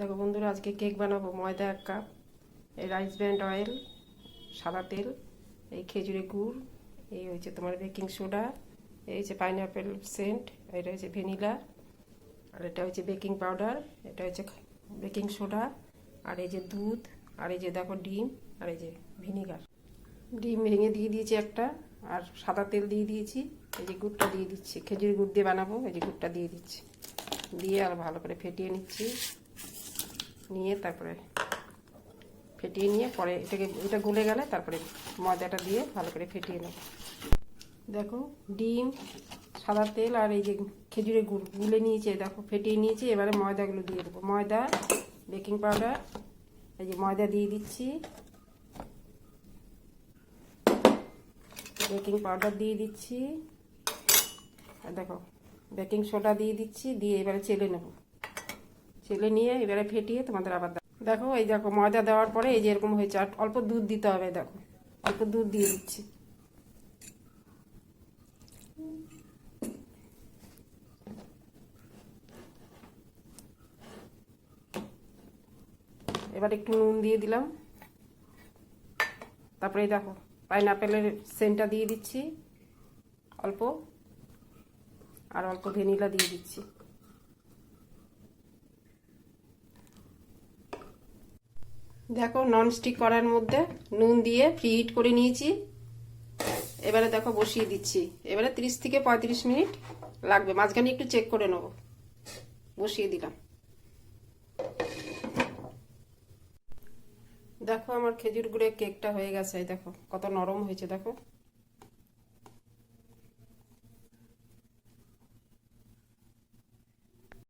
দেখো বন্ধুরা, আজকে কেক বানাবো। ময়দা 1 কাপ, এই রাইস ব্র্যান্ড অয়েল, সাদা তেল, এই খেজুরের গুড়, এই হচ্ছে তোমার বেকিং সোডা, এই হচ্ছে পাইনাপেল সেন্ট, এটা হচ্ছে ভ্যানিলা, আর এটা হচ্ছে বেকিং পাউডার, এটা হচ্ছে বেকিং সোডা, আর এই যে দুধ, আর এই যে দেখো ডিম, আর এই যে ভিনিগার। ডিম ভেঙে দিয়ে দিয়েছি একটা, আর সাদা তেল দিয়ে দিয়েছি। এই যে গুড়টা দিয়ে দিচ্ছি, খেজুরের গুড় দিয়ে বানাবো। এই যে গুড়টা দিয়ে দিচ্ছি, দিয়ে আর ভালো করে ফেটিয়ে নিচ্ছি। নিয়ে তারপরে ফেটিয়ে নিয়ে পরে এটা গলে গেলে তারপরে ময়দাটা দিয়ে ভালো করে ফেটিয়ে নেব। দেখো ডিম, সাদা তেল আর এই যে খেজুরের গুড় গুলে নিয়েছি, দেখো ফেটিয়ে নিয়েছি। এবারে ময়দাগুলো দিয়ে দেবো। ময়দা, বেকিং পাউডার, এই যে ময়দা দিয়ে দিচ্ছি, বেকিং পাউডার দিয়ে দিচ্ছি, আর দেখো বেকিং সোডা দিয়ে দিচ্ছি। দিয়ে এবারে চেলে নেব। চেলে নিয়ে এবারে ফেটিয়ে তোমাদের আবার দেখো। এই দেখো ময়দা দেওয়ার পরে এই যে এরকম হয়েছে। আর অল্প দুধ দিতে হবে। দেখো অল্প দুধ দিয়ে দিচ্ছি। এবার একটু নুন দিয়ে দিলাম। তারপরে দেখো পাইনাপেলের সেন্টটা দিয়ে দিচ্ছি অল্প, আর অল্প ভ্যানিলা দিয়ে দিচ্ছি। দেখো ননস্টিক কড়াইয়ের মধ্যে নুন দিয়ে প্রিহিট করে নিয়েছি। এবারে দেখো বসিয়ে দিচ্ছি। এবারে 30 থেকে 35 মিনিট লাগবে, মাঝখানে একটু চেক করে নেব। বসিয়ে দিলাম। দেখো আমার খেজুর গুড়ের কেকটা হয়ে গেছে। দেখো কত নরম হয়েছে। দেখো